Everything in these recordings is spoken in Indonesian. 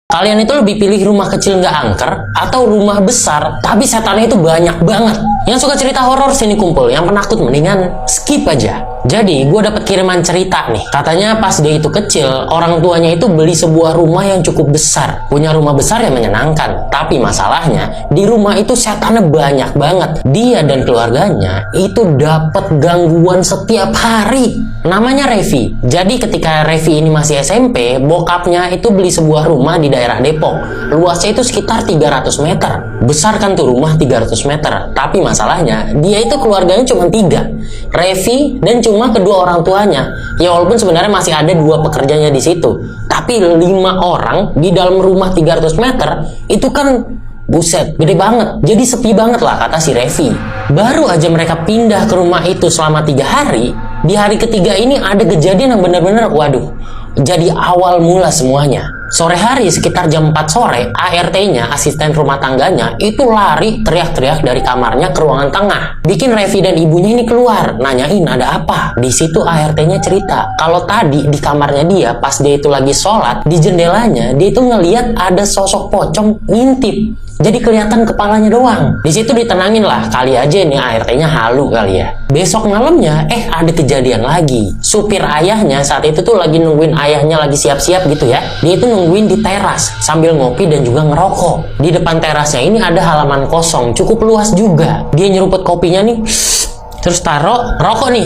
Kalian itu lebih pilih rumah kecil nggak angker atau rumah besar tapi setannya itu banyak banget? Yang suka cerita horor sini kumpul, yang penakut mendingan skip aja. Jadi gue dapet kiriman cerita nih. Katanya pas dia itu kecil, orang tuanya itu beli sebuah rumah yang cukup besar. Punya rumah besar yang menyenangkan. Tapi masalahnya di rumah itu setannya banyak banget. Dia dan keluarganya itu dapet gangguan setiap hari. Namanya Revi. Jadi ketika Revi ini masih SMP, bokapnya itu beli sebuah rumah di daerah Depok. Luasnya itu sekitar 300 meter. Besar kan tuh rumah 300 meter. Tapi masalahnya dia itu keluarganya cuma 3. Revi dan cuma kedua orang tuanya. Ya walaupun sebenarnya masih ada 2 pekerjanya di situ. Tapi 5 orang di dalam rumah 300 meter itu kan buset, gede banget. Jadi sepi banget lah kata si Revi. Baru aja mereka pindah ke rumah itu selama 3 hari. Di hari ketiga ini ada kejadian yang benar-benar waduh. Jadi awal mula semuanya. Sore hari sekitar jam 4 sore, ART-nya, asisten rumah tangganya, itu lari teriak-teriak dari kamarnya ke ruangan tengah. Bikin Revi dan ibunya ini keluar, nanyain ada apa. Di situ ART-nya cerita, kalau tadi di kamarnya dia, pas dia itu lagi sholat, di jendelanya, dia itu ngeliat ada sosok pocong ngintip. Jadi kelihatan kepalanya doang. Di situ ditenangin lah, kali aja nih ART-nya halu kali ya. Besok malamnya, ada kejadian lagi. Supir ayahnya saat itu tuh lagi nungguin ayahnya lagi siap-siap gitu ya. Dia itu nungguin di teras sambil ngopi dan juga ngerokok. Di depan terasnya ini ada halaman kosong, cukup luas juga. Dia nyeruput kopinya nih, terus taruh rokok nih.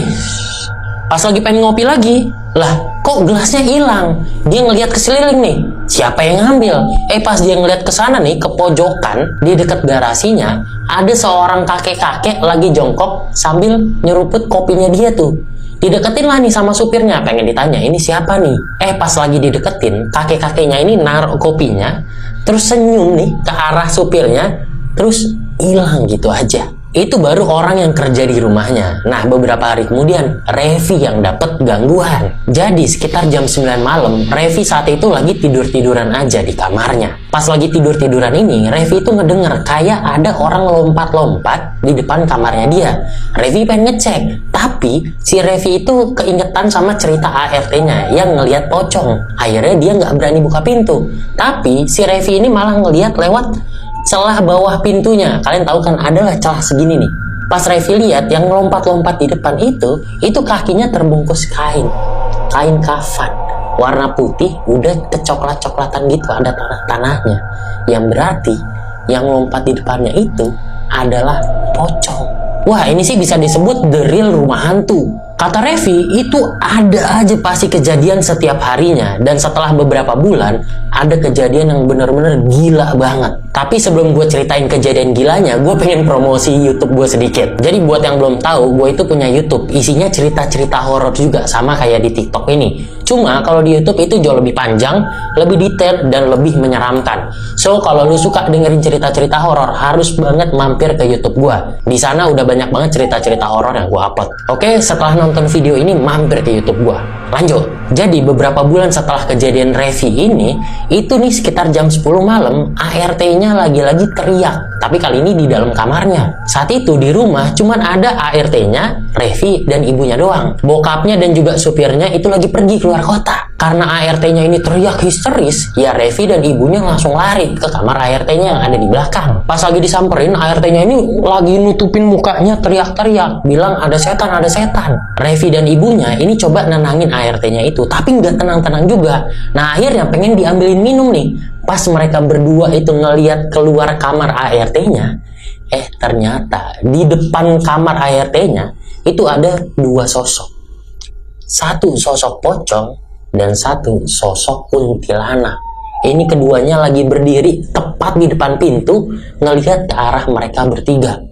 Pas lagi pengen ngopi lagi, lah kok gelasnya hilang? Dia ngelihat ke sekeliling nih, siapa yang ngambil? Pas dia ngelihat ke sana nih, ke pojokan di dekat garasinya, ada seorang kakek-kakek lagi jongkok sambil nyeruput kopinya dia tuh. Dideketin lah nih sama supirnya, pengen ditanya ini siapa nih? Pas lagi dideketin, kakek-kakeknya ini naruh kopinya, terus senyum nih ke arah supirnya, terus hilang gitu aja. Itu baru orang yang kerja di rumahnya. Nah, beberapa hari kemudian, Revi yang dapat gangguan. Jadi, sekitar jam 9 malam, Revi saat itu lagi tidur-tiduran aja di kamarnya. Pas lagi tidur-tiduran ini, Revi itu ngedenger kayak ada orang lompat-lompat di depan kamarnya dia. Revi pengen ngecek, tapi si Revi itu keingetan sama cerita ART-nya yang ngelihat pocong. Akhirnya dia nggak berani buka pintu. Tapi si Revi ini malah ngelihat lewat celah bawah pintunya. Kalian tahu kan adalah celah segini nih. Pas Revi lihat yang lompat-lompat di depan itu kakinya terbungkus kain kafan warna putih, udah kecoklat-coklatan gitu, ada tanah-tanahnya. Yang berarti yang lompat di depannya itu adalah pocong. Wah, ini sih bisa disebut the real rumah hantu. Kata Revi, itu ada aja pasti kejadian setiap harinya. Dan setelah beberapa bulan, ada kejadian yang bener-bener gila banget. Tapi sebelum gue ceritain kejadian gilanya, gue pengen promosi YouTube gue sedikit. Jadi buat yang belum tahu, gue itu punya YouTube. Isinya cerita-cerita horor juga, sama kayak di TikTok ini. Cuma kalau di YouTube itu jauh lebih panjang, lebih detail, dan lebih menyeramkan. So, kalau lu suka dengerin cerita-cerita horor, harus banget mampir ke YouTube gue. Di sana udah banyak banget cerita-cerita horor yang gue upload. Oke, setelah nonton video ini, mampir ke YouTube gua. Lanjut. Jadi beberapa bulan setelah kejadian Revi ini, itu nih sekitar jam 10 malam, ART-nya lagi-lagi teriak. Tapi kali ini di dalam kamarnya. Saat itu di rumah cuman ada ART-nya, Revi dan ibunya doang. Bokapnya dan juga supirnya itu lagi pergi keluar kota. Karena ART-nya ini teriak histeris, ya Revi dan ibunya langsung lari ke kamar ART-nya yang ada di belakang. Pas lagi disamperin, ART-nya ini lagi nutupin mukanya teriak-teriak, bilang ada setan, ada setan. Revi dan ibunya ini coba nenangin ART-nya itu, tapi nggak tenang-tenang juga. Nah, akhirnya pengen diambilin minum nih. Pas mereka berdua itu ngeliat keluar kamar ART-nya, ternyata di depan kamar ART-nya itu ada 2 sosok. Satu sosok pocong dan satu sosok kuntilanak. Ini keduanya lagi berdiri tepat di depan pintu, ngelihat ke arah mereka bertiga.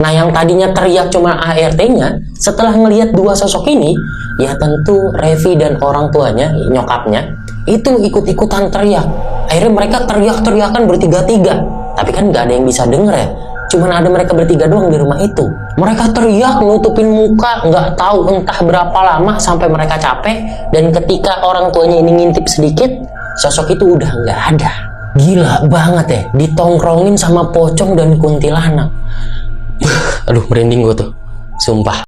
Nah, yang tadinya teriak cuma ART-nya, setelah ngelihat 2 sosok ini, ya tentu Revi dan orang tuanya, nyokapnya, itu ikut-ikutan teriak. Akhirnya mereka teriak-teriakan bertiga-tiga. Tapi kan nggak ada yang bisa denger ya. Cuman ada mereka bertiga doang di rumah itu. Mereka teriak, nutupin muka, nggak tahu entah berapa lama sampai mereka capek. Dan ketika orang tuanya ini ngintip sedikit, sosok itu udah nggak ada. Gila banget ya, ditongkrongin sama pocong dan kuntilanak. Aduh, merinding gue tuh, sumpah.